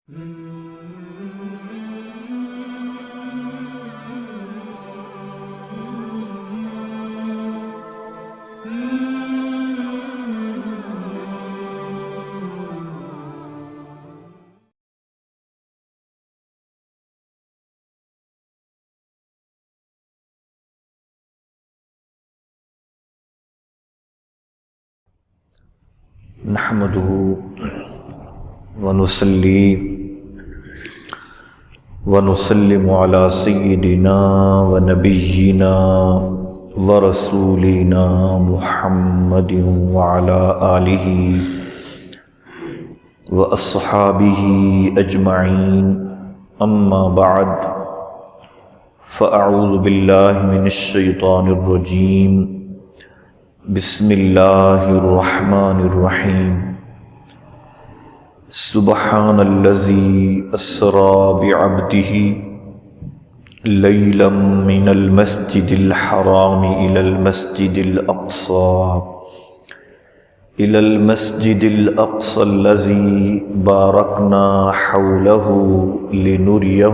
نحمده ونصلي ونسلم على سيدنا ونبينا ورسولنا محمد وعلى آله وأصحابه أجمعين أما بعد فأعوذ بالله من الشيطان الرجيم بسم اللہ الرحمن الرحیم سبحان الذی اسری بعبدہ لیلا من المسجد الحرام الى المسجد الاقصى الذی بارکنا حولہ لنریہ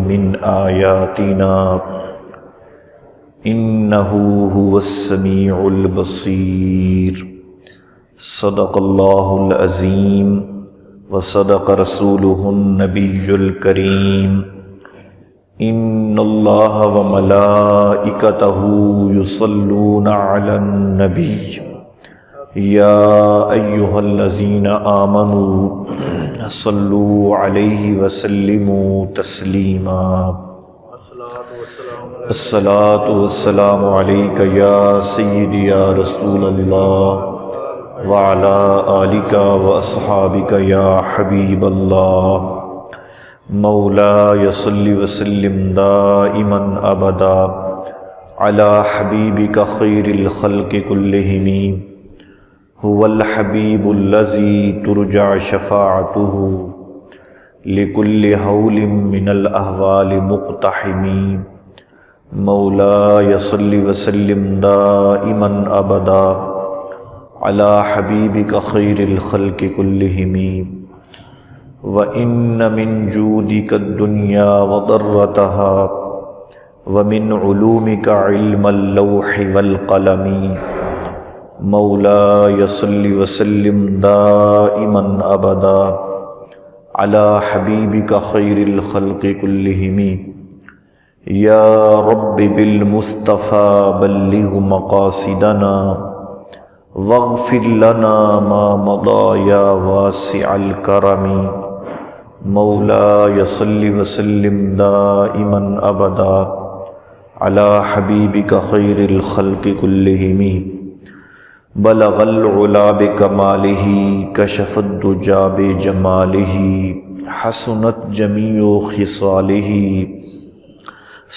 من آیاتنا انہ هو السمیع البصیر صدق اللہ العظیم وصدق رسولہ النبی الکریم ان اللہ وملائکتہ یصلون علی النبی یا ایہا الذین آمنوا صلوا علیہ وسلموا تسلیما الصلاۃ والسلام علیک یا سیدی یا رسول اللہ وعلی آلک واصحابک یا حبیب اللہ مولاي صل وسلم دائما ابدا علی حبیبک خیر الخلق کلہم هو الحبیب الذی ترجع شفاعته لكل حول من الاحوال مقتحم مولاي صل وسلم دائما ابدا على حبيبك خير الخلق كلهم وان من جودك الدنيا وضرتها ومن علومك علم اللوح والقلم مولاي صل وسلم دائما ابدا على حبيبك خير الخلق كلهم یا رب بالمصطفى بلغ مقاصدنا واغفر لنا ما مضى یا واسع الکرم مولاي صل وسلم دائما ابدا على حبيبك خير الخلق كلهم بلغ العلا بکمالہ کشف الدجى بجمالہ حسنت جمیع خصالہ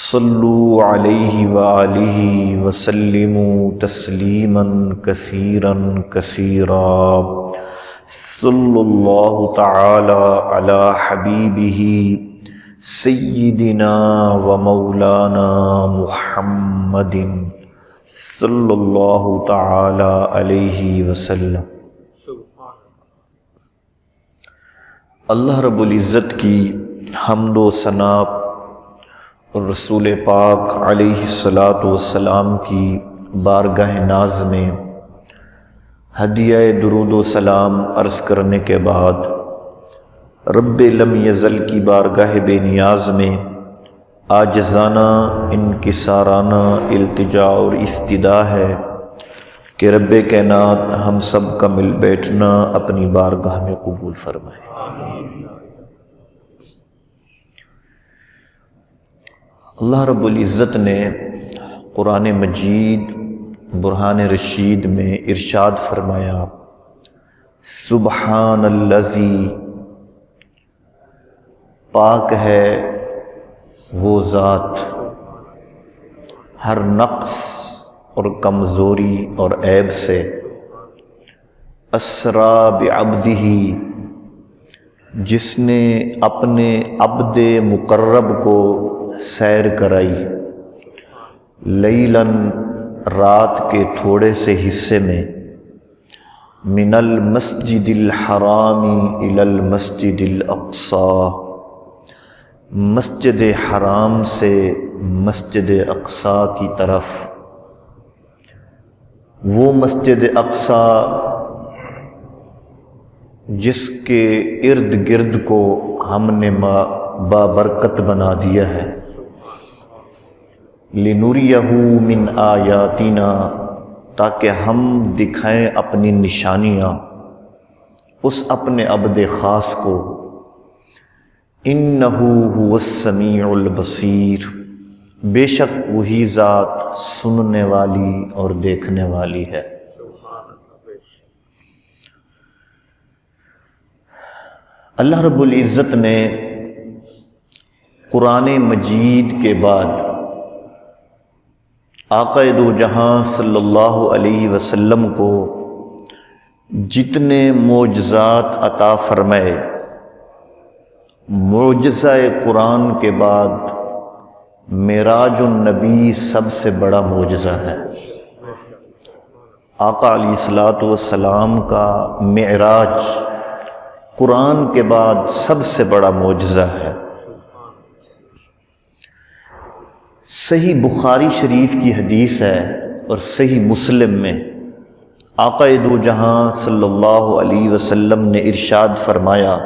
صلوا علیہ وآلہ وسلموا تسلیما کثیرا کثیرا صلی اللہ تعالی علی حبیبہ سیدنا و مولانا محمد صلی اللہ تعالی علیہ وسلم۔ اللہ رب العزت کی حمد و ثنا اور رسول پاک علیہ الصلاۃ والسلام کی بارگاہ ناز میں ہدیہ درود و سلام عرض کرنے کے بعد رب لم یزل کی بارگاہ بے نیاز میں عاجزانہ انکسارانہ التجا اور استدعا ہے کہ رب کائنات ہم سب کا مل بیٹھنا اپنی بارگاہ میں قبول فرمائے۔ اللہ رب العزت نے قرآن مجید برہان رشید میں ارشاد فرمایا سبحان الذی، پاک ہے وہ ذات ہر نقص اور کمزوری اور عیب سے، اسریٰ بعبدہ، جس نے اپنے عبد مقرب کو سیر کرائی، لیلاً، رات کے تھوڑے سے حصے میں، من المسجد الحرام الی المسجد الاقصی، مسجد حرام سے مسجد اقصی کی طرف۔ وہ مسجد اقصی جس کے ارد گرد کو ہم نے بابرکت بنا دیا ہے۔ لِنُرِيَهُ مِنْ آیَاتِنَا، تاکہ ہم دکھائیں اپنی نشانیاں اس اپنے عبد خاص کو۔ اِنَّهُ هُوَ السَّمِيعُ الْبَصِيرُ، بے شک وہی ذات سننے والی اور دیکھنے والی ہے۔ اللہ رب العزت نے قرآن مجید کے بعد آقا دو جہاں صلی اللہ علیہ وسلم کو جتنے معجزات عطا فرمائے، معجزہ قرآن کے بعد معراج النبی سب سے بڑا معجزہ ہے۔ آقا علیہ الصلوۃ والسلام کا معراج قرآن کے بعد سب سے بڑا معجزہ ہے۔ صحیح بخاری شریف کی حدیث ہے اور صحیح مسلم میں آقا دو جہاں صلی اللہ علیہ وسلم نے ارشاد فرمایا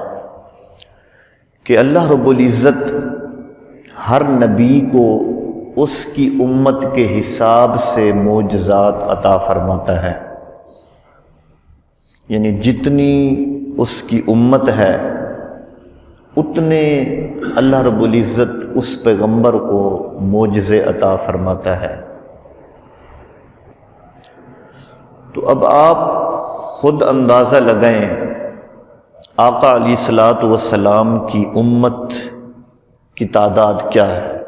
کہ اللہ رب العزت ہر نبی کو اس کی امت کے حساب سے معجزات عطا فرماتا ہے، یعنی جتنی اس کی امت ہے اتنے اللہ رب العزت اس پیغمبر کو معجزے عطا فرماتا ہے۔ تو اب آپ خود اندازہ لگائیں آقا علیہ الصلوۃ والسلام کی امت کی تعداد کیا ہے۔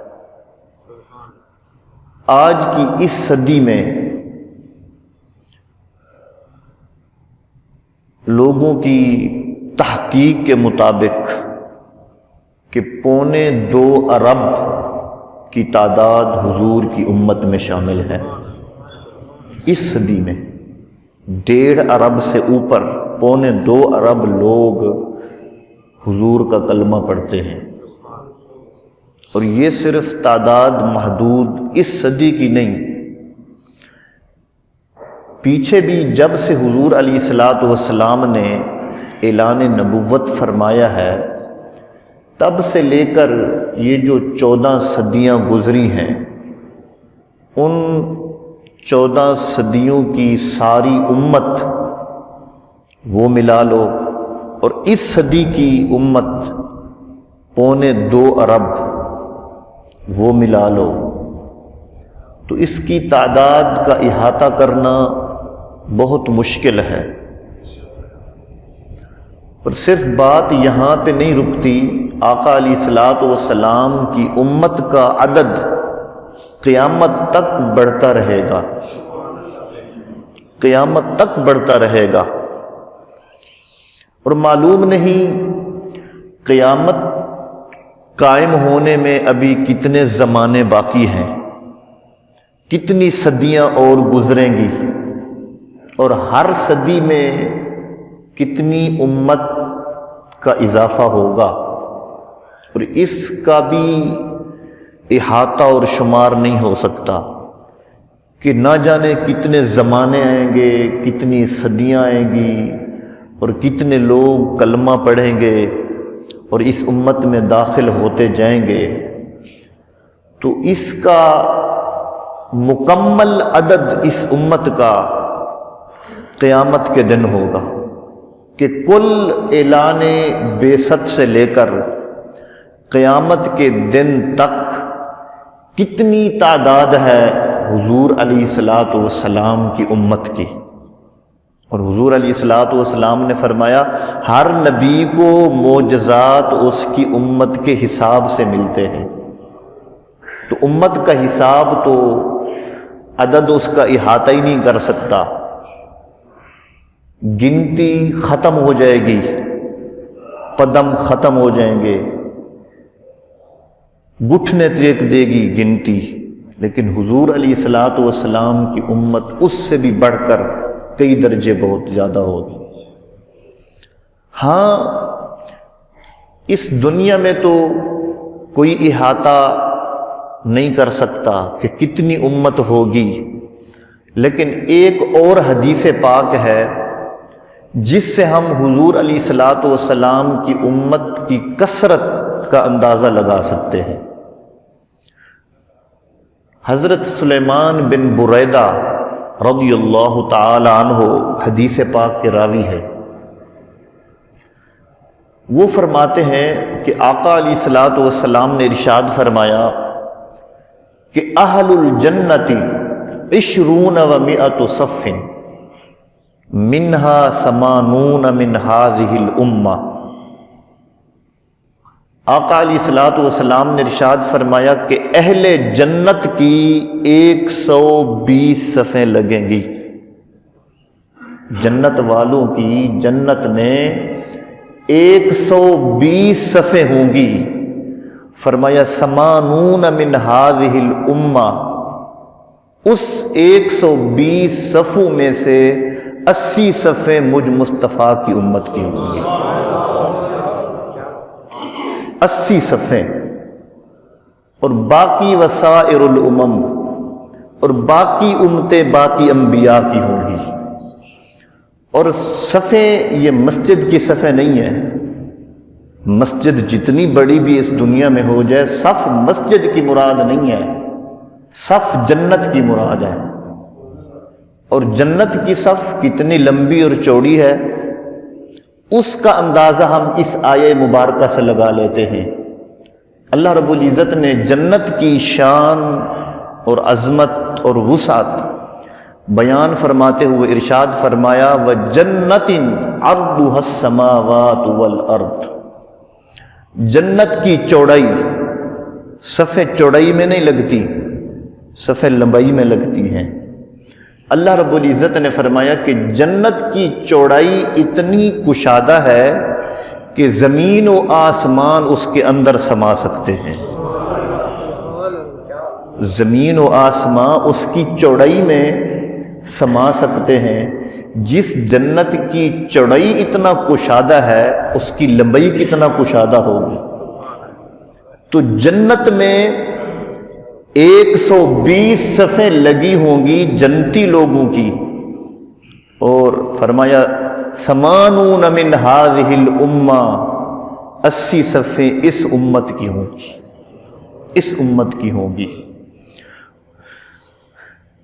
آج کی اس صدی میں لوگوں کی تحقیق کے مطابق کہ 2.25 ارب کی تعداد حضور کی امت میں شامل ہے۔ اس صدی میں 1.5 ارب سے اوپر 2.25 ارب لوگ حضور کا کلمہ پڑھتے ہیں، اور یہ صرف تعداد محدود اس صدی کی نہیں، پیچھے بھی جب سے حضور علیہ الصلوۃ والسلام نے اعلان نبوت فرمایا ہے تب سے لے کر یہ جو 14 صدیاں گزری ہیں، ان 14 صدیوں کی ساری امت وہ ملا لو اور اس صدی کی امت 2.25 ارب وہ ملا لو، تو اس کی تعداد کا احاطہ کرنا بہت مشکل ہے۔ اور صرف بات یہاں پہ نہیں رکتی، آقا علیہ الصلوۃ والسلام کی امت کا عدد قیامت تک بڑھتا رہے گا، قیامت تک بڑھتا رہے گا، اور معلوم نہیں قیامت قائم ہونے میں ابھی کتنے زمانے باقی ہیں، کتنی صدیاں اور گزریں گی، اور ہر صدی میں کتنی امت کا اضافہ ہوگا، اور اس کا بھی احاطہ اور شمار نہیں ہو سکتا کہ نہ جانے کتنے زمانے آئیں گے، کتنی صدیاں آئیں گی، اور کتنے لوگ کلمہ پڑھیں گے اور اس امت میں داخل ہوتے جائیں گے۔ تو اس کا مکمل عدد اس امت کا قیامت کے دن ہوگا کہ کل اعلان بعثت سے لے کر قیامت کے دن تک کتنی تعداد ہے حضور علیہ الصلوۃ والسلام کی امت کی۔ اور حضور علیہ الصلوۃ والسلام نے فرمایا ہر نبی کو معجزات اس کی امت کے حساب سے ملتے ہیں، تو امت کا حساب تو عدد اس کا احاطہ ہی نہیں کر سکتا، گنتی ختم ہو جائے گی، قدم ختم ہو جائیں گے، گھٹنے ٹیک دے گی گنتی، لیکن حضور علیہ الصلوۃ والسلام کی امت اس سے بھی بڑھ کر کئی درجے بہت زیادہ ہوگی۔ ہاں اس دنیا میں تو کوئی احاطہ نہیں کر سکتا کہ کتنی امت ہوگی، لیکن ایک اور حدیث پاک ہے جس سے ہم حضور علیہ الصلوۃ والسلام کی امت کی کثرت کا اندازہ لگا سکتے ہیں۔ حضرت سلیمان بن بریدہ رضی اللہ تعالی عنہ حدیث پاک کے راوی ہے۔ وہ فرماتے ہیں کہ آقا علیہ الصلوۃ والسلام نے ارشاد فرمایا کہ اہل الجنت 20 و100 صف منہا 80 من هذه الامہ۔ آقا علیہ الصلوۃ والسلام نے ارشاد فرمایا کہ اہل جنت کی 120 صفیں لگیں گی، جنت والوں کی جنت میں 120 صفیں ہوں گی۔ فرمایا 80 من هذه الامہ، اس 120 صفوں میں سے 80 صفیں مجھ مصطفیٰ کی امت کی ہوں گی۔ 80 صفیں، اور باقی وسائر الامم، اور باقی امتیں باقی انبیاء کی ہوں گی۔ اور صفیں یہ مسجد کی صفیں نہیں ہیں، مسجد جتنی بڑی بھی اس دنیا میں ہو جائے، صف مسجد کی مراد نہیں ہے، صف جنت کی مراد ہے۔ اور جنت کی صف کتنی لمبی اور چوڑی ہے اس کا اندازہ ہم اس آیہ مبارکہ سے لگا لیتے ہیں۔ اللہ رب العزت نے جنت کی شان اور عظمت اور وسعت بیان فرماتے ہوئے ارشاد فرمایا وَجَنَّةٍ عَرْضُهَا السَّمَاوَاتُ وَالْأَرْضُ۔ جنت کی چوڑائی، صفیں چوڑائی میں نہیں لگتی، صفیں لمبائی میں لگتی ہیں۔ اللہ رب العزت نے فرمایا کہ جنت کی چوڑائی اتنی کشادہ ہے کہ زمین و آسمان اس کے اندر سما سکتے ہیں، زمین و آسمان اس کی چوڑائی میں سما سکتے ہیں۔ جس جنت کی چوڑائی اتنا کشادہ ہے اس کی لمبائی کتنا کشادہ ہوگی۔ تو جنت میں 120 صفیں لگی ہوں گی جنتی لوگوں کی، اور فرمایا 80 من هذه الامہ، 80 صفیں اس امت کی ہوں گی، اس امت کی ہوں گی۔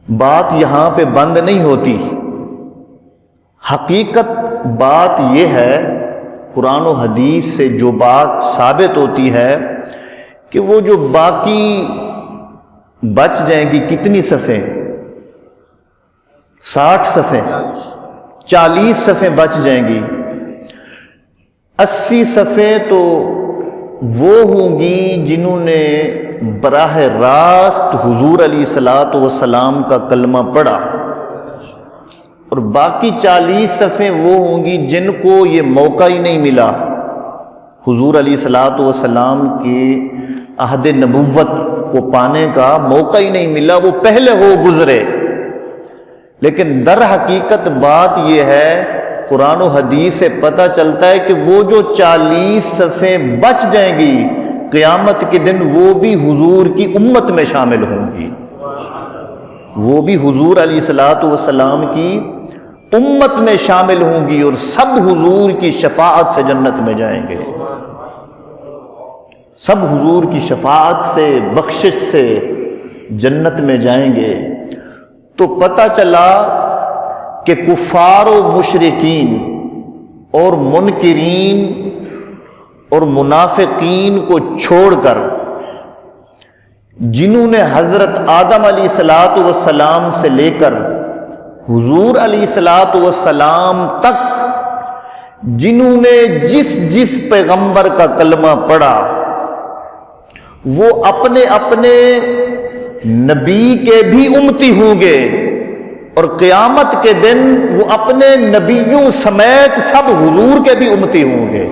بات یہاں پہ بند نہیں ہوتی، حقیقت بات یہ ہے، قرآن و حدیث سے جو بات ثابت ہوتی ہے کہ وہ جو باقی بچ جائیں گی، کتنی صفیں؟ 60 صفیں، 40 صفیں بچ جائیں گی۔ 80 صفیں تو وہ ہوں گی جنہوں نے براہ راست حضور علیہ الصلوۃ والسلام کا کلمہ پڑھا، اور باقی 40 صفیں وہ ہوں گی جن کو یہ موقع ہی نہیں ملا، حضور علیہ الصلوۃ والسلام کے عہد نبوت کو پانے کا موقع ہی نہیں ملا، وہ پہلے ہو گزرے۔ لیکن در حقیقت بات یہ ہے، قرآن و حدیث سے پتہ چلتا ہے کہ وہ جو 40 صفیں بچ جائیں گی قیامت کے دن، وہ بھی حضور کی امت میں شامل ہوں گی، وہ بھی حضور علیہ الصلوۃ والسلام کی امت میں شامل ہوں گی، اور سب حضور کی شفاعت سے جنت میں جائیں گے، سب حضور کی شفاعت سے، بخشش سے جنت میں جائیں گے۔ تو پتہ چلا کہ کفار و مشرکین اور منکرین اور منافقین کو چھوڑ کر جنہوں نے حضرت آدم علیہ الصلوۃ والسلام سے لے کر حضور علیہ الصلوۃ والسلام تک جنہوں نے جس پیغمبر کا کلمہ پڑھا، وہ اپنے اپنے نبی کے بھی امتی ہوں گے، اور قیامت کے دن وہ اپنے نبیوں سمیت سب حضور کے بھی امتی ہوں گے،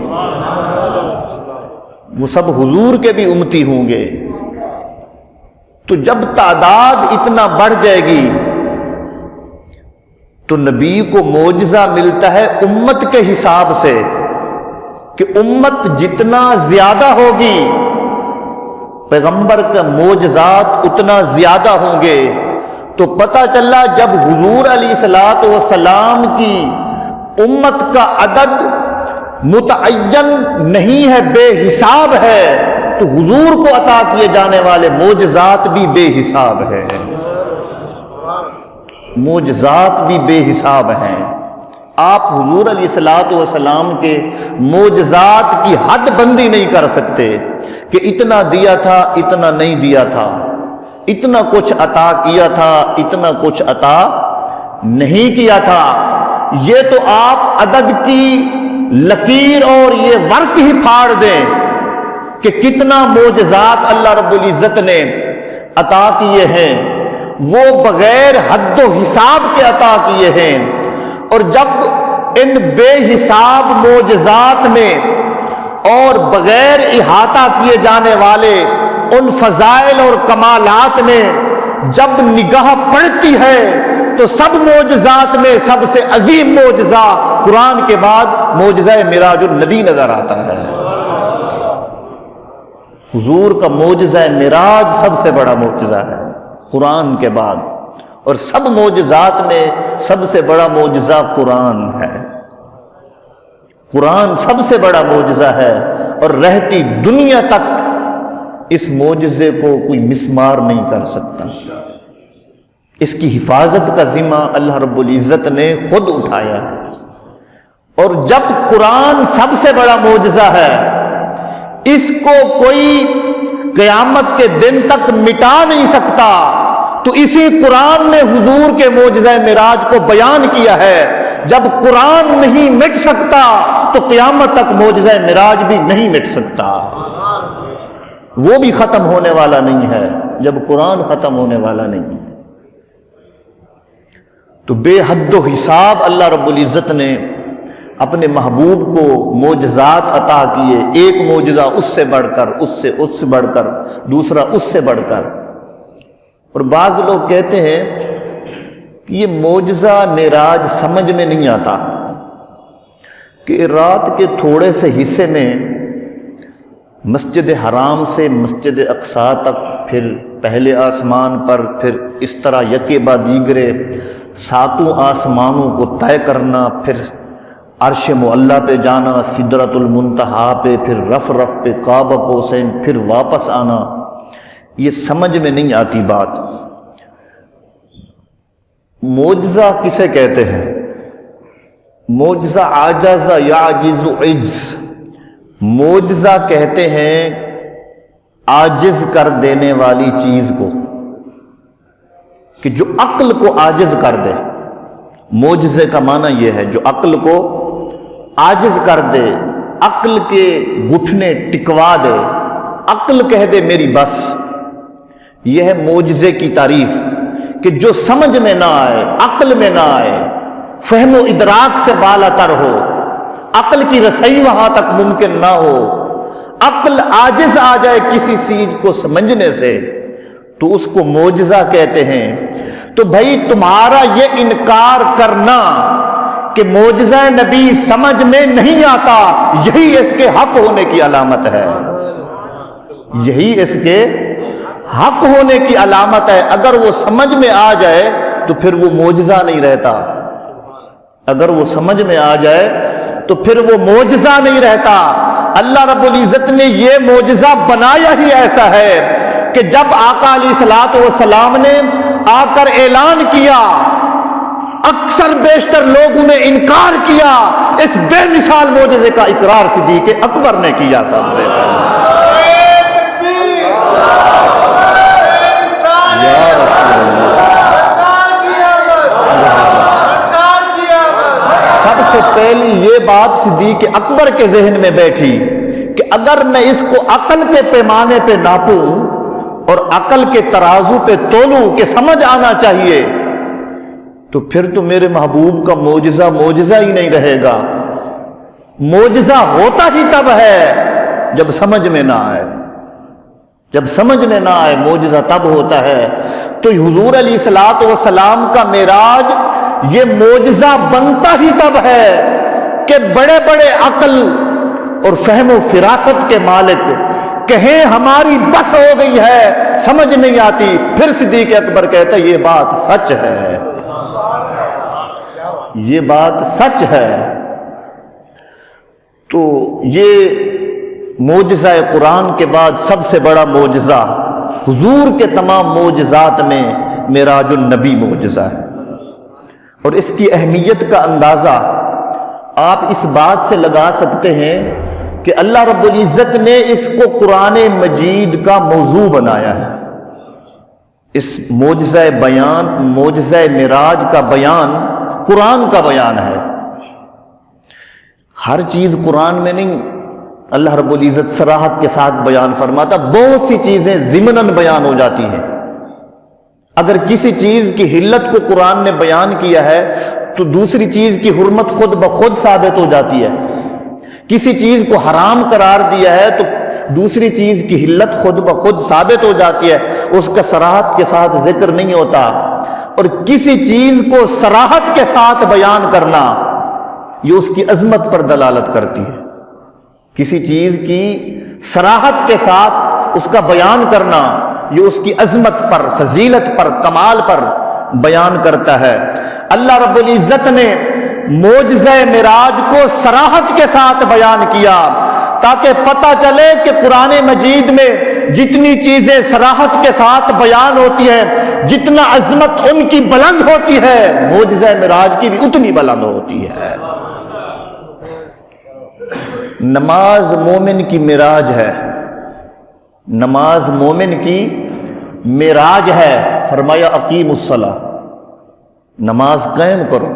وہ سب حضور کے بھی امتی ہوں گے۔ تو جب تعداد اتنا بڑھ جائے گی تو نبی کو معجزہ ملتا ہے امت کے حساب سے کہ امت جتنا زیادہ ہوگی پیغمبر کا معجزات اتنا زیادہ ہوں گے. تو پتہ چلا جب حضور علیہ الصلوۃ والسلام کی امت کا عدد متعین نہیں ہے، بے حساب ہے، تو حضور کو عطا کیے جانے والے معجزات بھی بے حساب ہیں. معجزات بھی بے حساب ہیں. آپ حضور علیہ الصلوۃ والسلام کے معجزات کی حد بندی نہیں کر سکتے کہ اتنا دیا تھا، اتنا نہیں دیا تھا، اتنا کچھ عطا کیا تھا، اتنا کچھ عطا نہیں کیا تھا. یہ تو آپ عدد کی لکیر اور یہ ورق ہی پھاڑ دیں کہ کتنا معجزات اللہ رب العزت نے عطا کیے ہیں، وہ بغیر حد و حساب کے عطا کیے ہیں. اور جب ان بے حساب معجزات میں اور بغیر احاطہ کیے جانے والے ان فضائل اور کمالات میں جب نگاہ پڑتی ہے تو سب معجزات میں سب سے عظیم معجزہ قرآن کے بعد معجزہ معراج النبی نظر آتا ہے. حضور کا معجزہ معراج سب سے بڑا معجزہ ہے قرآن کے بعد، اور سب معجزات میں سب سے بڑا معجزہ قرآن ہے. قرآن سب سے بڑا معجزہ ہے، اور رہتی دنیا تک اس معجزے کو کوئی مسمار نہیں کر سکتا. اس کی حفاظت کا ذمہ اللہ رب العزت نے خود اٹھایا ہے. اور جب قرآن سب سے بڑا معجزہ ہے، اس کو کوئی قیامت کے دن تک مٹا نہیں سکتا، تو اسی قرآن نے حضور کے معجزہ معراج کو بیان کیا ہے. جب قرآن نہیں مٹ سکتا تو قیامت تک معجزہ معراج بھی نہیں مٹ سکتا، وہ بھی ختم ہونے والا نہیں ہے جب قرآن ختم ہونے والا نہیں ہے. تو بے حد و حساب اللہ رب العزت نے اپنے محبوب کو معجزات عطا کیے، ایک معجزہ اس سے بڑھ کر، اس سے بڑھ کر، دوسرا اس سے بڑھ کر. اور بعض لوگ کہتے ہیں کہ یہ معجزہ معراج سمجھ میں نہیں آتا کہ رات کے تھوڑے سے حصے میں مسجد حرام سے مسجد اقصیٰ تک، پھر پہلے آسمان پر، پھر اس طرح یکے بعد دیگرے 7 آسمانوں کو طے کرنا، پھر عرش معلیٰ پہ جانا، سدرۃ المنتہا پہ، پھر رف پہ، قاب قوسین، پھر واپس آنا، یہ سمجھ میں نہیں آتی بات. معجزہ کسے کہتے ہیں؟ معجزہ عاجز یعجز عجز، معجزہ کہتے ہیں عاجز کر دینے والی چیز کو، کہ جو عقل کو عاجز کر دے. معجزے کا معنی یہ ہے جو عقل کو عاجز کر دے، عقل کے گھٹنے ٹکوا دے، عقل کہہ دے میری بس. یہ ہے معجزے کی تعریف، کہ جو سمجھ میں نہ آئے، عقل میں نہ آئے، فہم و ادراک سے بالا تر ہو، عقل کی رسائی وہاں تک ممکن نہ ہو، عقل عاجز آ جائے کسی چیز کو سمجھنے سے، تو اس کو معجزہ کہتے ہیں. تو بھائی تمہارا یہ انکار کرنا کہ معجزہ نبی سمجھ میں نہیں آتا، یہی اس کے حق ہونے کی علامت ہے، یہی اس کے حق ہونے کی علامت ہے. اگر وہ سمجھ میں آ جائے تو پھر وہ معجزہ نہیں رہتا، اگر وہ سمجھ میں آ جائے تو پھر وہ معجزہ نہیں رہتا. اللہ رب العزت نے یہ معجزہ بنایا ہی ایسا ہے کہ جب آقا علیہ الصلوۃ والسلام نے آ کر اعلان کیا، اکثر بیشتر لوگوں نے انکار کیا. اس بے مثال معجزے کا اقرار صدیق اکبر نے کیا. سب سے سب سے پہلی یہ بات صدیق اکبر کے ذہن میں بیٹھی کہ اگر میں اس کو عقل کے پیمانے پہ ناپوں اور عقل کے ترازو پہ تولوں کہ سمجھ آنا چاہیے، تو پھر تو میرے محبوب کا معجزہ معجزہ ہی نہیں رہے گا. معجزہ ہوتا ہی تب ہے جب سمجھ میں نہ آئے، جب سمجھ میں نہ آئے معجزہ تب ہوتا ہے. تو حضور علیہ الصلوۃ والسلام کا معراج یہ معجزہ بنتا ہی تب ہے کہ بڑے بڑے عقل اور فہم و فراست کے مالک کہیں ہماری بس ہو گئی ہے، سمجھ نہیں آتی، پھر صدیق اکبر کہتا یہ بات سچ ہے، یہ بات سچ ہے۔ تو یہ معجزہ قرآن کے بعد سب سے بڑا معجزہ، حضور کے تمام معجزات میں معراج النبی معجزہ ہے۔ اور اس کی اہمیت کا اندازہ آپ اس بات سے لگا سکتے ہیں کہ اللہ رب العزت نے اس کو قرآن مجید کا موضوع بنایا ہے۔ اس معجزہ بیان، معجزہ معراج کا بیان قرآن کا بیان ہے۔ ہر چیز قرآن میں نہیں اللہ رب العزت صراحت کے ساتھ بیان فرماتا، بہت سی چیزیں ضمناً بیان ہو جاتی ہیں۔ اگر کسی چیز کی حلت کو قرآن نے بیان کیا ہے تو دوسری چیز کی حرمت خود بخود ثابت ہو جاتی ہے۔ کسی چیز کو حرام قرار دیا ہے تو دوسری چیز کی حلت خود بخود ثابت ہو جاتی ہے، اس کا صراحت کے ساتھ ذکر نہیں ہوتا۔ اور کسی چیز کو صراحت کے ساتھ بیان کرنا یہ اس کی عظمت پر دلالت کرتی ہے۔ کسی چیز کی صراحت کے ساتھ اس کا بیان کرنا یہ اس کی عظمت پر، فضیلت پر، کمال پر بیان کرتا ہے۔ اللہ رب العزت نے معجزہ معراج کو صراحت کے ساتھ بیان کیا تاکہ پتہ چلے کہ قرآن مجید میں جتنی چیزیں صراحت کے ساتھ بیان ہوتی ہیں، جتنا عظمت ان کی بلند ہوتی ہے، معجزہ معراج کی بھی اتنی بلند ہوتی ہے۔ نماز مومن کی معراج ہے، نماز مومن کی معراج ہے۔ فرمایا اقیم الصلاۃ، نماز قائم کرو۔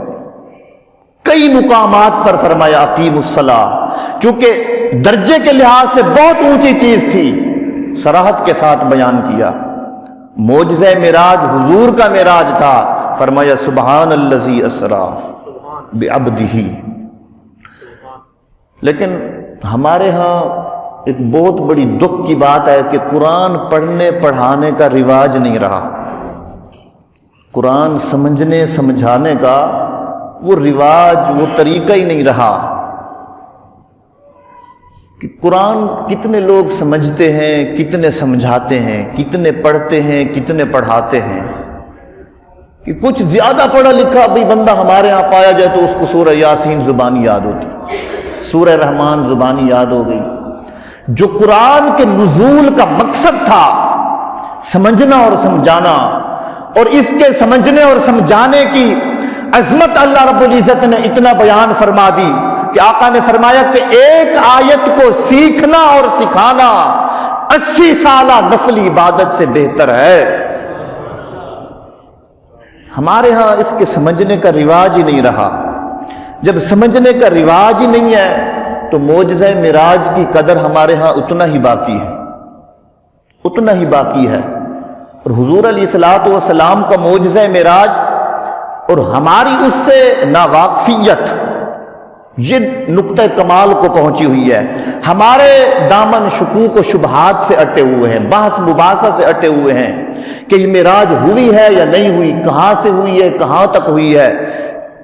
کئی مقامات پر فرمایا اقیم الصلاۃ، چونکہ درجے کے لحاظ سے بہت اونچی چیز تھی، صراحت کے ساتھ بیان کیا۔ معجزہ معراج حضور کا معراج تھا، فرمایا سبحان الذی اسری بعبدہ۔ لیکن ہمارے ہاں ایک بہت بڑی دکھ کی بات ہے کہ قرآن پڑھنے پڑھانے کا رواج نہیں رہا، قرآن سمجھنے سمجھانے کا وہ رواج، وہ طریقہ ہی نہیں رہا کہ قرآن کتنے لوگ سمجھتے ہیں، کتنے سمجھاتے ہیں، کتنے پڑھتے ہیں، کتنے پڑھاتے ہیں۔ کہ کچھ زیادہ پڑھا لکھا بھی بندہ ہمارے ہاں پایا جائے تو اس کو سورہ یاسین زبانی یاد ہوتی، سورہ رحمان زبانی یاد ہو گئی۔ جو قرآن کے نزول کا مقصد تھا سمجھنا اور سمجھانا، اور اس کے سمجھنے اور سمجھانے کی عظمت اللہ رب العزت نے اتنا بیان فرما دی کہ آقا نے فرمایا کہ ایک آیت کو سیکھنا اور سکھانا 80 سالہ نفلی عبادت سے بہتر ہے۔ ہمارے ہاں اس کے سمجھنے کا رواج ہی نہیں رہا۔ جب سمجھنے کا رواج ہی نہیں ہے تو معجزہ معراج کی قدر ہمارے ہاں اتنا ہی باقی ہے، اتنا ہی باقی ہے۔ اور حضور علیہ الصلوۃ والسلام کا معجزہ معراج اور ہماری اس سے ناواقفیت یہ نقطہ کمال کو پہنچی ہوئی ہے۔ ہمارے دامن شکوک و شبہات سے اٹے ہوئے ہیں، بحث مباحثہ سے اٹے ہوئے ہیں کہ یہ معراج ہوئی ہے یا نہیں ہوئی، کہاں سے ہوئی ہے، کہاں تک ہوئی ہے،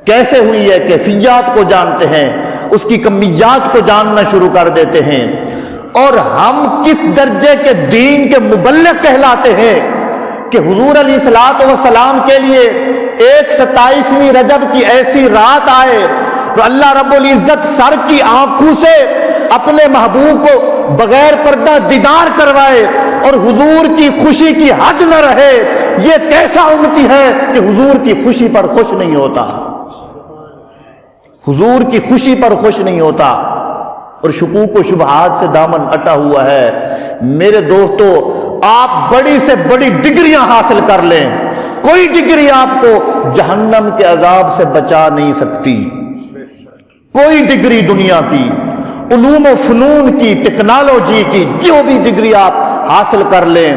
کیسے ہوئی ہے، کیفیات کو جانتے ہیں، اس کی کمیات کو جاننا شروع کر دیتے ہیں۔ اور ہم کس درجے کے دین کے مبلغ کہلاتے ہیں کہ حضور علیہ الصلوۃ والسلام کے لیے ایک 27ویں رجب کی ایسی رات آئے تو اللہ رب العزت سر کی آنکھوں سے اپنے محبوب کو بغیر پردہ دیدار کروائے اور حضور کی خوشی کی حد نہ رہے۔ یہ کیسا امتی ہے کہ حضور کی خوشی پر خوش نہیں ہوتا، حضور کی خوشی پر خوش نہیں ہوتا، اور شکوک و شبہات سے دامن اٹا ہوا ہے۔ میرے دوستو، آپ بڑی سے بڑی ڈگریاں حاصل کر لیں، کوئی ڈگری آپ کو جہنم کے عذاب سے بچا نہیں سکتی۔ کوئی ڈگری دنیا کی، علوم و فنون کی، ٹیکنالوجی کی، جو بھی ڈگری آپ حاصل کر لیں،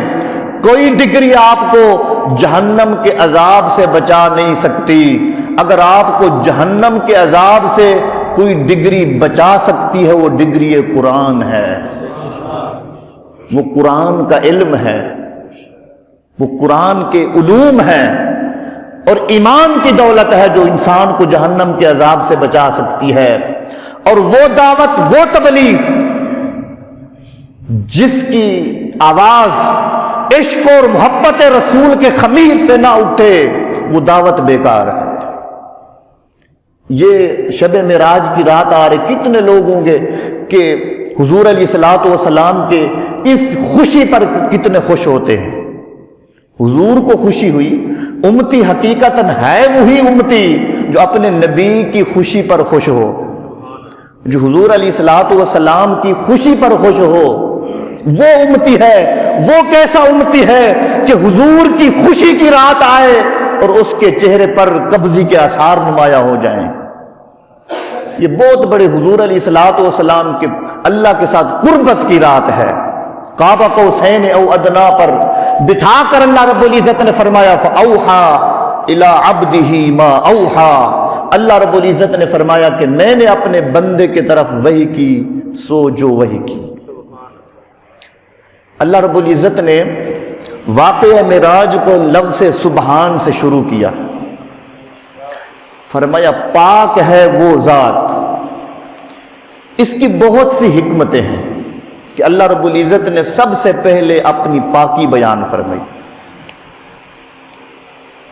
کوئی ڈگری آپ کو جہنم کے عذاب سے بچا نہیں سکتی۔ اگر آپ کو جہنم کے عذاب سے کوئی ڈگری بچا سکتی ہے وہ ڈگری قرآن ہے، وہ قرآن کا علم ہے، وہ قرآن کے علوم ہیں۔ اور ایمان کی دولت ہے جو انسان کو جہنم کے عذاب سے بچا سکتی ہے، اور وہ دعوت، وہ تبلیغ جس کی آواز عشق اور محبت رسول کے خمیر سے نہ اٹھے، وہ دعوت بیکار ہے۔ یہ شب معراج کی رات آ رہے، کتنے لوگ ہوں گے کہ حضور علیہ الصلوۃ والسلام کے اس خوشی پر کتنے خوش ہوتے ہیں۔ حضور کو خوشی ہوئی، امتی حقیقتاً ہے وہی امتی جو اپنے نبی کی خوشی پر خوش ہو، جو حضور علیہ الصلوۃ والسلام کی خوشی پر خوش ہو، وہ امتی ہے۔ وہ کیسا امتی ہے کہ حضور کی خوشی کی رات آئے اور اس کے چہرے پر قبضی کے آثار نمایاں ہو جائیں۔ یہ بہت بڑے حضور علیہ الصلوۃ والسلام کے اللہ کے ساتھ قربت کی رات ہے۔ قاب قوسین او ادنا پر بٹھا کر اللہ رب العزت نے فرمایا فَأَوْحَى إِلَىٰ عَبْدِهِ مَا أَوْحَىٰ، اللہ رب العزت نے فرمایا کہ میں نے اپنے بندے کی طرف وحی کی سو جو وحی کی۔ اللہ رب العزت نے واقعہ معراج کو لفظ سبحان سے شروع کیا، فرمایا پاک ہے وہ ذات۔ اس کی بہت سی حکمتیں ہیں کہ اللہ رب العزت نے سب سے پہلے اپنی پاکی بیان فرمائی۔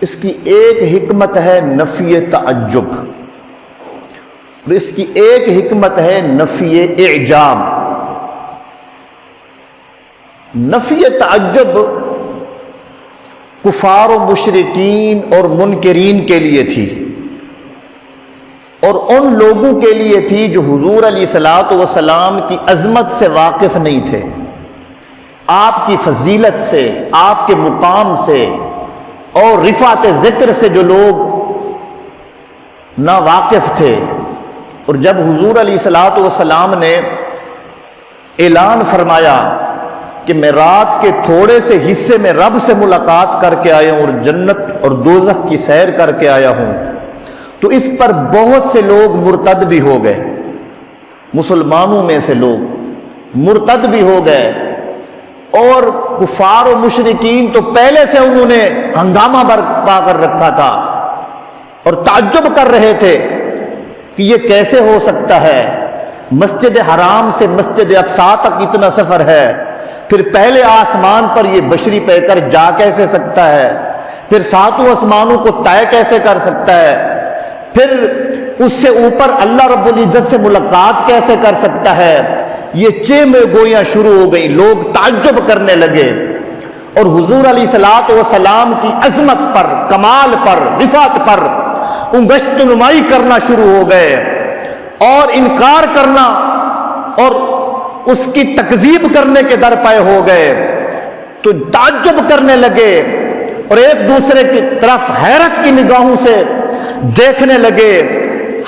اس کی ایک حکمت ہے نفی تعجب، اور اس کی ایک حکمت ہے نفی اعجاب۔ نفی تعجب کفار و مشرکین اور منکرین کے لیے تھی، اور ان لوگوں کے لیے تھی جو حضور علیہ الصلوۃ والسلام کی عظمت سے واقف نہیں تھے، آپ کی فضیلت سے، آپ کے مقام سے اور رفعت ذکر سے جو لوگ نا واقف تھے۔ اور جب حضور علیہ الصلوۃ والسلام نے اعلان فرمایا کہ میں رات کے تھوڑے سے حصے میں رب سے ملاقات کر کے آیا ہوں اور جنت اور دوزخ کی سیر کر کے آیا ہوں، تو اس پر بہت سے لوگ مرتد بھی ہو گئے، مسلمانوں میں سے لوگ مرتد بھی ہو گئے، اور کفار و مشرکین تو پہلے سے انہوں نے ہنگامہ برپا کر رکھا تھا اور تعجب کر رہے تھے کہ یہ کیسے ہو سکتا ہے، مسجد حرام سے مسجد اقصیٰ تک اتنا سفر ہے، پھر پہلے آسمان پر یہ بشری پیکر جا کیسے سکتا ہے، پھر ساتوں آسمانوں کو طے کیسے کر سکتا ہے، پھر اس سے اوپر اللہ رب العزت سے ملاقات کیسے کر سکتا ہے۔ یہ چیمیں گویاں شروع ہو گئی، لوگ تعجب کرنے لگے، اور حضور علیہ الصلوۃ والسلام کی عظمت پر، کمال پر، رفعت پر انگشت نمائی کرنا شروع ہو گئے، اور انکار کرنا اور اس کی تکذیب کرنے کے درپے ہو گئے، تو تعجب کرنے لگے اور ایک دوسرے کی طرف حیرت کی نگاہوں سے دیکھنے لگے۔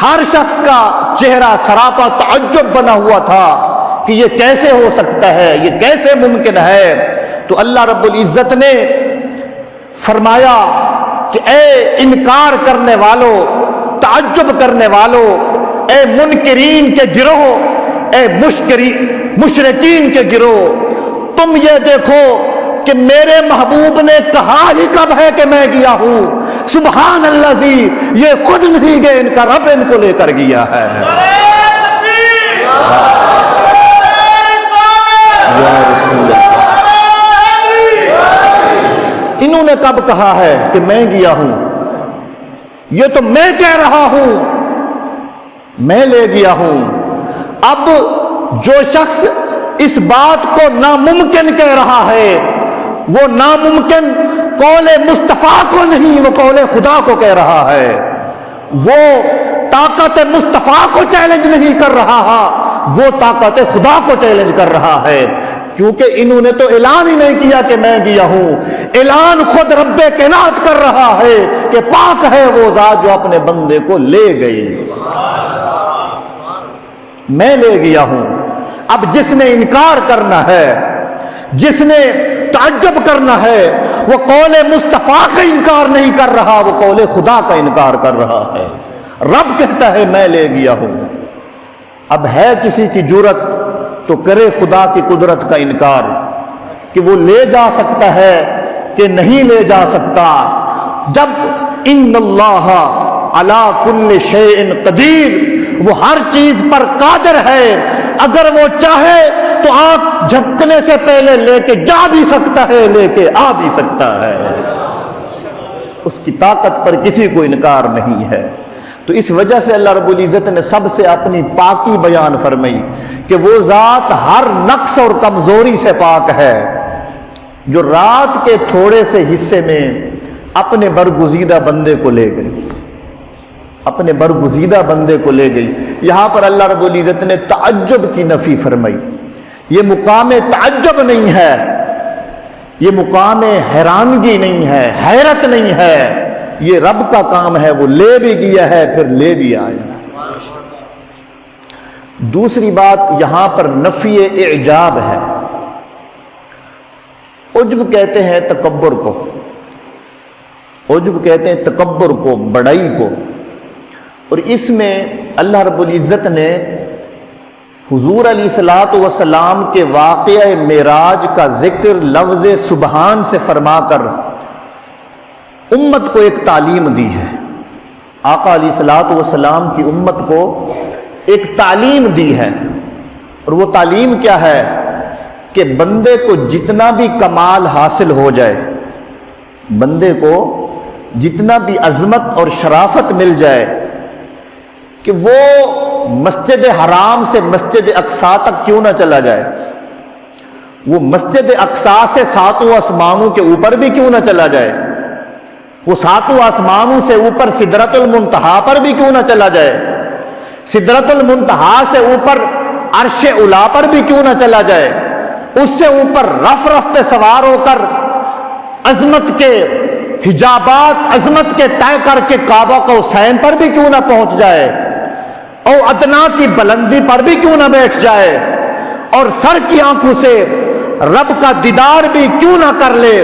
ہر شخص کا چہرہ سراپا تعجب بنا ہوا تھا کہ یہ کیسے ہو سکتا ہے، یہ کیسے ممکن ہے۔ تو اللہ رب العزت نے فرمایا کہ اے انکار کرنے والوں، تعجب کرنے والوں، اے منکرین کے گروہ، اے مشرکین کے گروہ، تم یہ دیکھو کہ میرے محبوب نے کہا ہی کب ہے کہ میں گیا ہوں، سبحان اللہ زی، یہ خود نہیں گئے، ان کا رب ان کو لے کر گیا ہے۔ انہوں نے کب کہا ہے کہ میں گیا ہوں، یہ تو میں کہہ رہا ہوں، میں لے گیا ہوں۔ اب جو شخص اس بات کو ناممکن کہہ رہا ہے، وہ ناممکن قول مصطفیٰ کو نہیں، وہ قول خدا کو کہہ رہا ہے۔ وہ طاقت مصطفیٰ کو چیلنج نہیں کر رہا، وہ طاقت خدا کو چیلنج کر رہا ہے، کیونکہ انہوں نے تو اعلان ہی نہیں کیا کہ میں گیا ہوں، اعلان خود رب کائنات کر رہا ہے کہ پاک ہے وہ ذات جو اپنے بندے کو لے گئی، میں لے گیا ہوں۔ اب جس نے انکار کرنا ہے، جس نے تعجب کرنا ہے، وہ قول مصطفیٰ کا انکار نہیں کر رہا، وہ قول خدا کا انکار کر رہا ہے۔ رب کہتا ہے میں لے گیا ہوں۔ اب ہے کسی کی جرت تو کرے خدا کی قدرت کا انکار کہ وہ لے جا سکتا ہے کہ نہیں لے جا سکتا۔ جب ان اللہ علی کل شیء قدیر، وہ ہر چیز پر قادر ہے، اگر وہ چاہے تو آنکھ جھپکنے سے پہلے لے کے جا بھی سکتا ہے، لے کے آ بھی سکتا ہے، اس کی طاقت پر کسی کو انکار نہیں ہے۔ تو اس وجہ سے اللہ رب العزت نے سب سے اپنی پاکی بیان فرمائی کہ وہ ذات ہر نقص اور کمزوری سے پاک ہے، جو رات کے تھوڑے سے حصے میں اپنے برگزیدہ بندے کو لے گئی، اپنے برگزیدہ بندے کو لے گئی۔ یہاں پر اللہ رب العزت نے تعجب کی نفی فرمائی، یہ مقام تعجب نہیں ہے، یہ مقام حیرانگی نہیں ہے، حیرت نہیں ہے، یہ رب کا کام ہے، وہ لے بھی گیا ہے پھر لے بھی آیا۔ دوسری بات یہاں پر نفی اعجاب ہے۔ عجب کہتے ہیں تکبر کو، عجب کہتے ہیں تکبر کو، بڑائی کو، اور اس میں اللہ رب العزت نے حضور علیہ الصلوۃ والسلام کے واقعہ معراج کا ذکر لفظ سبحان سے فرما کر امت کو ایک تعلیم دی ہے۔ آقا علیہ الصلوۃ والسلام کی امت کو ایک تعلیم دی ہے، اور وہ تعلیم کیا ہے کہ بندے کو جتنا بھی کمال حاصل ہو جائے، بندے کو جتنا بھی عظمت اور شرافت مل جائے، کہ وہ مسجد حرام سے مسجد اقصی تک کیوں نہ چلا جائے، وہ مسجد اقصی سے ساتوں آسمانوں کے اوپر بھی کیوں نہ چلا جائے، وہ ساتوں آسمانوں سے اوپر سدرۃ المنتہا پر بھی کیوں نہ چلا جائے، سدرۃ المنتہا سے اوپر عرش اعلیٰ پر بھی کیوں نہ چلا جائے، اس سے اوپر رف رف پہ سوار ہو کر عظمت کے حجابات عظمت کے طے کر کے کعبہ قوسین پر بھی کیوں نہ پہنچ جائے، اور ادنا کی بلندی پر بھی کیوں نہ بیٹھ جائے، اور سر کی آنکھوں سے رب کا دیدار بھی کیوں نہ کر لے۔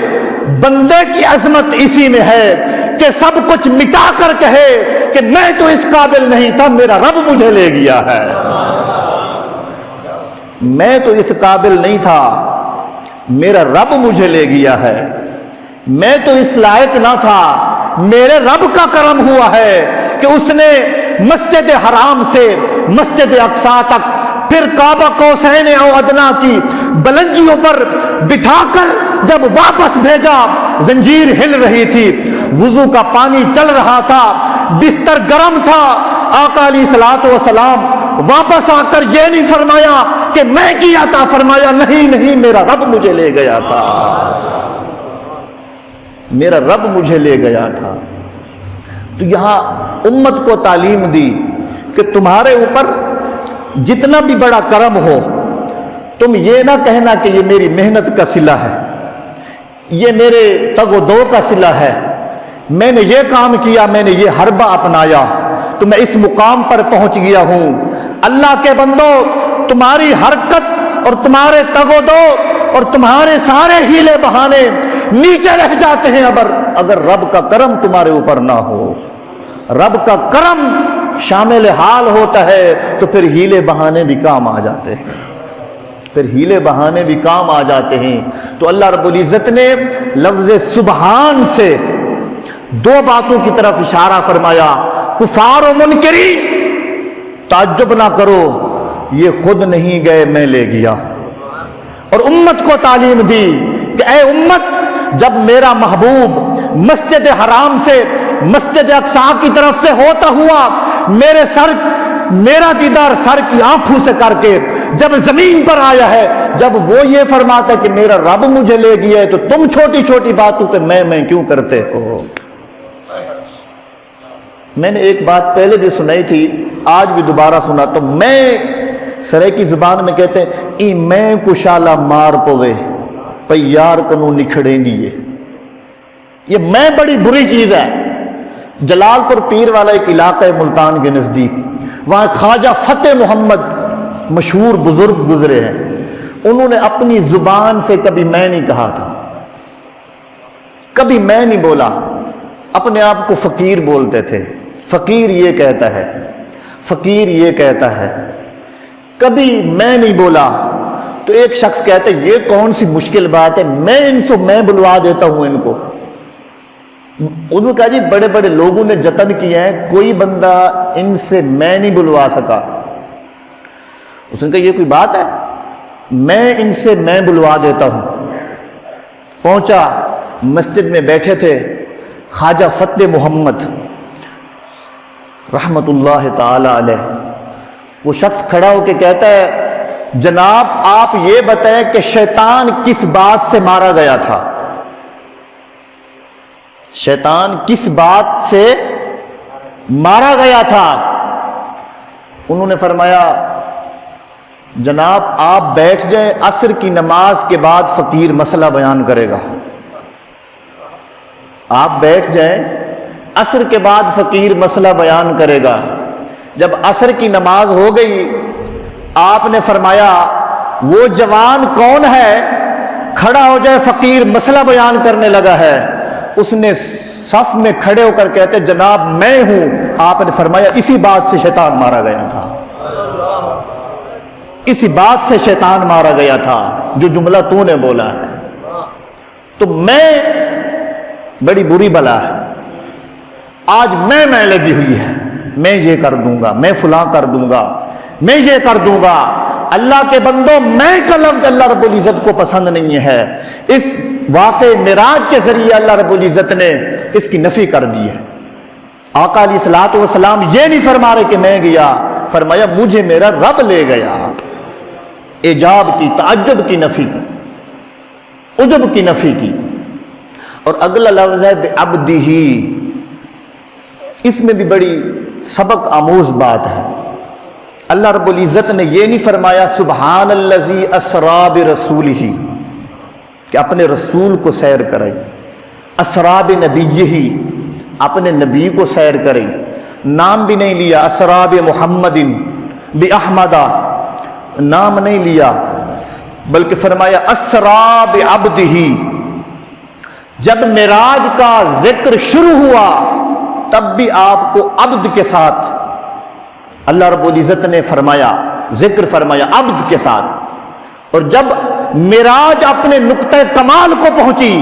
بندے کی عظمت اسی میں ہے کہ سب کچھ مٹا کر کہے کہ میں تو اس قابل نہیں تھا، میرا رب مجھے لے گیا ہے، میں تو اس قابل نہیں تھا، میرا رب مجھے لے گیا ہے، میں تو اس لائق نہ تھا، میرے رب کا کرم ہوا ہے کہ اس نے مسجد حرام سے مسجد اقصی تک، پھر کعبہ قوسین او ادنا کی بلندیوں پر بٹھا کر جب واپس بھیجا، زنجیر ہل رہی تھی، وضو کا پانی چل رہا تھا، بستر گرم تھا، آقا علیہ الصلوۃ والسلام واپس آ کر یہ نہیں فرمایا کہ میں کیا تھا، فرمایا نہیں نہیں میرا رب مجھے لے گیا تھا، میرا رب مجھے لے گیا تھا۔ تو یہاں امت کو تعلیم دی کہ تمہارے اوپر جتنا بھی بڑا کرم ہو، تم یہ نہ کہنا کہ یہ میری محنت کا صلہ ہے، یہ میرے تگ و دو کا صلہ ہے، میں نے یہ کام کیا، میں نے یہ حربہ اپنایا تو میں اس مقام پر پہنچ گیا ہوں۔ اللہ کے بندو، تمہاری حرکت اور تمہارے تگ و دو اور تمہارے سارے ہیلے بہانے نیچے رہ جاتے ہیں اگر رب کا کرم تمہارے اوپر نہ ہو۔ رب کا کرم شامل حال ہوتا ہے تو پھر ہیلے بہانے بھی کام آ جاتے ہیں، پھر ہیلے بہانے بھی کام آ جاتے ہیں۔ تو اللہ رب العزت نے لفظ سبحان سے دو باتوں کی طرف اشارہ فرمایا۔ کفار و منکری تعجب نہ کرو، یہ خود نہیں گئے، میں لے گیا۔ اور امت کو تعلیم دی کہ اے امت، جب میرا محبوب مسجد حرام سے مسجد اقصی کی طرف سے ہوتا ہوا میرا دیدار سر کی آنکھوں سے کر کے جب زمین پر آیا ہے، جب وہ یہ فرماتا کہ میرا رب مجھے لے گیا ہے، تو تم چھوٹی چھوٹی باتوں پہ میں کیوں کرتے ہو؟ میں نے ایک بات پہلے بھی سنائی تھی، آج بھی دوبارہ سنا تو میں سریکی زبان میں کہتے ہیں ای میں کشالا مار پوے پیار کنو نکھڑیں گی۔ یہ میں بڑی بری چیز ہے۔ جلال پور پیر والا ایک علاقہ ہے ملتان کے نزدیک، وہاں خواجہ فتح محمد مشہور بزرگ گزرے ہیں، انہوں نے اپنی زبان سے کبھی میں نہیں کہا تھا، کبھی میں نہیں بولا، اپنے آپ کو فقیر بولتے تھے، فقیر یہ کہتا ہے، فقیر یہ کہتا ہے، کبھی میں نہیں بولا۔ تو ایک شخص کہتے یہ کون سی مشکل بات ہے، میں ان سے میں بلوا دیتا ہوں ان کو، انہوں نے کہا جی بڑے بڑے لوگوں نے جتن کیے ہیں، کوئی بندہ ان سے میں نہیں بلوا سکا۔ اس نے کہا یہ کوئی بات ہے، میں ان سے میں بلوا دیتا ہوں۔ پہنچا، مسجد میں بیٹھے تھے خواجہ فتح محمد رحمت اللہ تعالی علیہ۔ وہ شخص کھڑا ہو کے کہتا ہے جناب آپ یہ بتائیں کہ شیطان کس بات سے مارا گیا تھا؟ شیطان کس بات سے مارا گیا تھا؟ انہوں نے فرمایا جناب آپ بیٹھ جائیں، عصر کی نماز کے بعد فقیر مسئلہ بیان کرے گا۔ آپ بیٹھ جائیں، عصر کے بعد فقیر مسئلہ بیان کرے گا۔ جب عصر کی نماز ہو گئی، آپ نے فرمایا وہ جوان کون ہے کھڑا ہو جائے، فقیر مسئلہ بیان کرنے لگا ہے۔ اس نے صف میں کھڑے ہو کر کہتے جناب میں ہوں۔ آپ نے فرمایا اسی بات سے شیطان مارا گیا تھا، اسی بات سے شیطان مارا گیا تھا جو جملہ تو نے بولا ہے۔ تو میں بڑی بری بلا ہے، آج میں لگی ہوئی ہے، میں یہ کر دوں گا، میں فلاں کر دوں گا، میں یہ کر دوں گا۔ اللہ کے بندوں میں کا لفظ اللہ رب العزت کو پسند نہیں ہے۔ اس واقع معراج کے ذریعے اللہ رب العزت نے اس کی نفی کر دی ہے۔ آقا علیہ الصلوۃ والسلام یہ نہیں فرما رہے کہ میں گیا، فرمایا مجھے میرا رب لے گیا۔ ایجاب کی، تعجب کی نفی کی، عجب کی نفی کی۔ اور اگلا لفظ ہے بعبدہ، اس میں بھی بڑی سبق آموز بات ہے۔ اللہ رب العزت نے یہ نہیں فرمایا سبحان الذی اسری برسولہ کہ اپنے رسول کو سیر کرے، اسری بنبیہ اپنے نبی کو سیر کرے، نام بھی نہیں لیا، اسری بمحمد باحمد نام نہیں لیا، بلکہ فرمایا اسری بعبدہ۔ جب معراج کا ذکر شروع ہوا تب بھی آپ کو عبد کے ساتھ اللہ رب العزت نے فرمایا، ذکر فرمایا عبد کے ساتھ۔ اور جب معراج اپنے نقطہ کمال کو پہنچی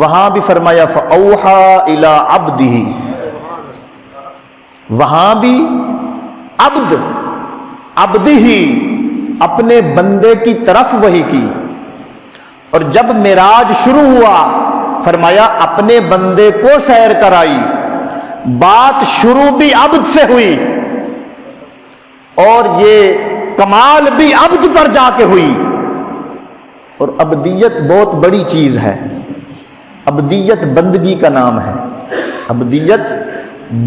وہاں بھی فرمایا فَأَوْحَى إِلَىٰ عَبْدِهِ، وہاں بھی عبدہ اپنے بندے کی طرف وحی کی۔ اور جب معراج شروع ہوا فرمایا اپنے بندے کو سیر کرائی۔ بات شروع بھی عبد سے ہوئی اور یہ کمال بھی عبد پر جا کے ہوئی۔ اور عبدیت بہت بڑی چیز ہے، عبدیت بندگی کا نام ہے، عبدیت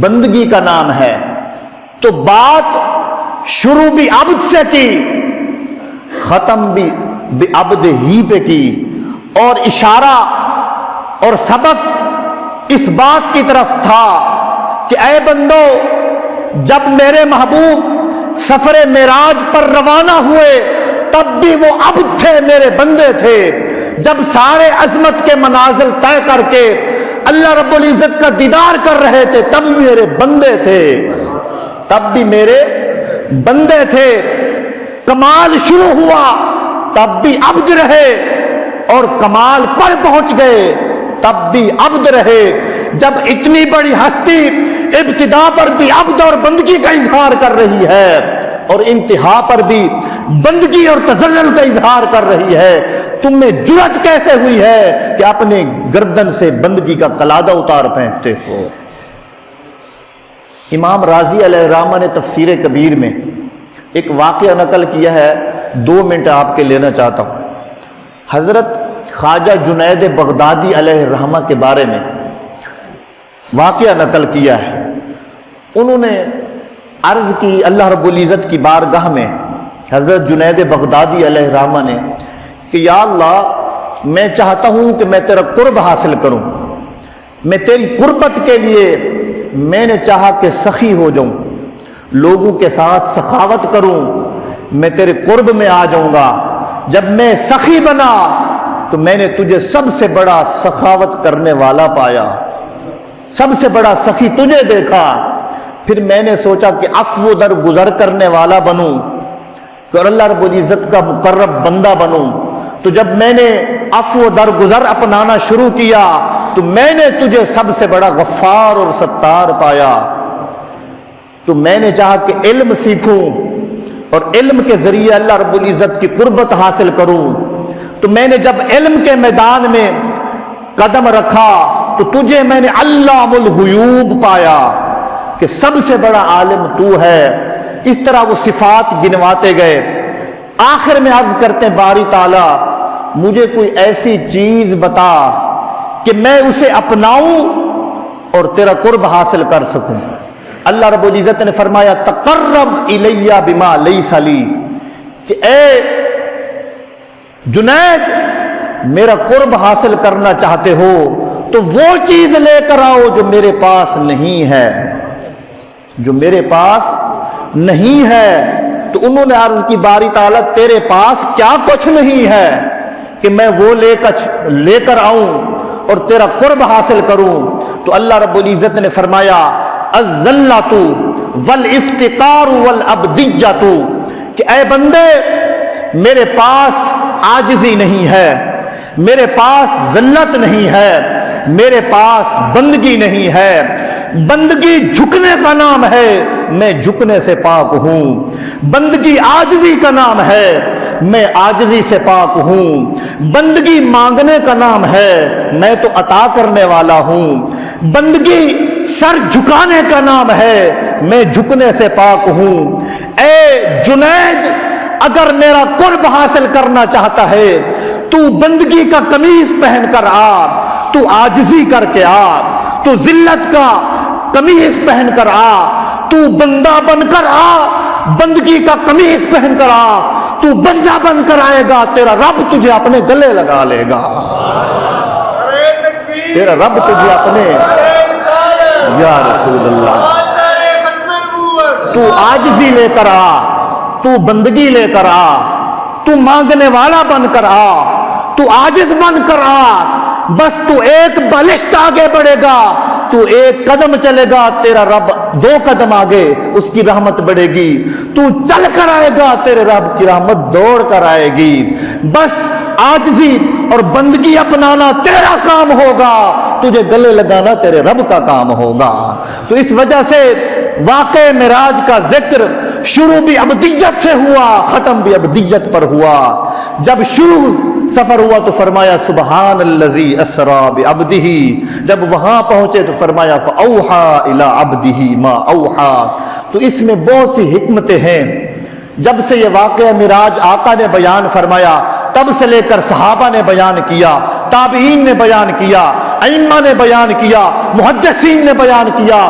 بندگی کا نام ہے۔ تو بات شروع بھی عبد سے کی، ختم بھی عبد ہی پہ کی، اور اشارہ اور سبق اس بات کی طرف تھا کہ اے بندو جب میرے محبوب سفر معراج پر روانہ ہوئے تب بھی وہ عبد تھے، میرے بندے تھے۔ جب سارے عظمت کے منازل طے کر کے اللہ رب العزت کا دیدار کر رہے تھے تب بھی میرے بندے تھے، تب بھی میرے بندے تھے۔ کمال شروع ہوا تب بھی عبد رہے، اور کمال پر پہنچ گئے تب بھی عبد رہے۔ جب اتنی بڑی ہستی ابتدا پر بھی عبد اور بندگی کا اظہار کر رہی ہے اور انتہا پر بھی بندگی اور تذلل کا اظہار کر رہی ہے، تم میں جرأت کیسے ہوئی ہے کہ اپنے گردن سے بندگی کا قلادہ اتار پھینکتے ہو؟ امام راضی علیہ الرحمہ نے تفسیر کبیر میں ایک واقعہ نقل کیا ہے، 2 منٹ آپ کے لینا چاہتا ہوں۔ حضرت خواجہ جنید بغدادی علیہ الرحمہ کے بارے میں واقعہ نقل کیا ہے۔ انہوں نے عرض کی اللہ رب العزت کی بارگاہ میں حضرت جنید بغدادی علیہ الرحمہ نے کہ یا اللہ میں چاہتا ہوں کہ میں تیرا قرب حاصل کروں، میں تیری قربت کے لیے میں نے چاہا کہ سخی ہو جاؤں، لوگوں کے ساتھ سخاوت کروں، میں تیرے قرب میں آ جاؤں گا۔ جب میں سخی بنا تو میں نے تجھے سب سے بڑا سخاوت کرنے والا پایا، سب سے بڑا سخی تجھے دیکھا۔ پھر میں نے سوچا کہ عفو در گزر کرنے والا بنوں اور اللہ رب العزت کا مقرب بندہ بنوں۔ تو جب میں نے عفو در گزر اپنانا شروع کیا تو میں نے تجھے سب سے بڑا غفار اور ستار پایا۔ تو میں نے چاہا کہ علم سیکھوں اور علم کے ذریعے اللہ رب العزت کی قربت حاصل کروں، تو میں نے جب علم کے میدان میں قدم رکھا تو تجھے میں نے علام الغیوب پایا کہ سب سے بڑا عالم تو ہے۔ اس طرح وہ صفات گنواتے گئے۔ آخر میں عرض کرتے ہیں باری تعالیٰ مجھے کوئی ایسی چیز بتا کہ میں اسے اپناؤں اور تیرا قرب حاصل کر سکوں۔ اللہ رب العزت نے فرمایا تقرب الیہ بما لیس لی، کہ اے جنید میرا قرب حاصل کرنا چاہتے ہو تو وہ چیز لے کر آؤ جو میرے پاس نہیں ہے، جو میرے پاس نہیں ہے۔ تو انہوں نے عرض کی باری تعالیٰ تیرے پاس کیا کچھ نہیں ہے کہ میں وہ لے کر آؤں اور تیرا قرب حاصل کروں؟ تو اللہ رب العزت نے فرمایا الذلۃ والافتقار والعبدیۃ، کہ اے بندے میرے پاس عاجزی نہیں ہے، میرے پاس ذلت نہیں ہے، میرے پاس بندگی نہیں ہے۔ بندگی جھکنے کا نام ہے، میں جھکنے سے پاک ہوں۔ بندگی عاجزی کا نام ہے، میں عاجزی سے پاک ہوں۔ بندگی مانگنے کا نام ہے، میں تو عطا کرنے والا ہوں۔ بندگی سر جھکانے کا نام ہے، میں جھکنے سے پاک ہوں۔ اے جنید اگر میرا قرب حاصل کرنا چاہتا ہے تو بندگی کا قمیص پہن کر آ، تو عاجزی کر کے آ، تو ذلت کا قمیص پہن کر آ، تو بندہ بن کر آ، بندگی کا قمیص پہن کر آ، تو بندہ بن کر آئے گا تیرا رب تجھے اپنے گلے لگا لے گا، تیرا رب تجھے اپنے، یا رسول اللہ، تو عاجزی لے کر آ، تو بندگی لے کر آ، تو مانگنے والا بن کر آ، تو عاجز بن کر آ، بس تو ایک بلشت آگے بڑھے گا، تو ایک قدم چلے گا تیرا رب دو قدم آگے، اس کی رحمت بڑھے گی، تو چل کر آئے گا تیرے رب کی رحمت دوڑ کر آئے گی۔ بس عاجزی اور بندگی اپنانا تیرا کام ہوگا، تجھے گلے لگانا تیرے رب کا کام ہوگا۔ تو اس وجہ سے واقع معراج کا ذکر شروع بھی عبدیت سے ہوا، ختم بھی عبدیت پر ہوا۔ جب شروع سفر ہوا تو فرمایا سبحان الذی اسریٰ بعبدہ، جب وہاں پہنچے تو فرمایا فاوحیٰ الی عبدہ ما اوحیٰ۔ تو اس میں بہت سی حکمتیں ہیں۔ جب سے یہ واقعہ معراج آقا نے بیان فرمایا تب سے لے کر صحابہ نے بیان کیا، تابعین نے بیان کیا، ائمہ نے بیان کیا، محدثین نے بیان کیا،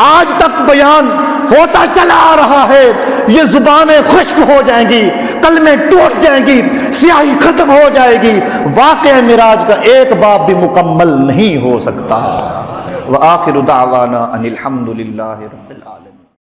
آج تک بیان ہوتا چلا آ رہا ہے۔ یہ زبانیں خشک ہو جائیں گی، کلمیں ٹوٹ جائیں گی، سیاہی ختم ہو جائے گی، واقعہ معراج کا ایک باب بھی مکمل نہیں ہو سکتا۔ وآخر دعوانا ان الحمد للہ رب العالمین۔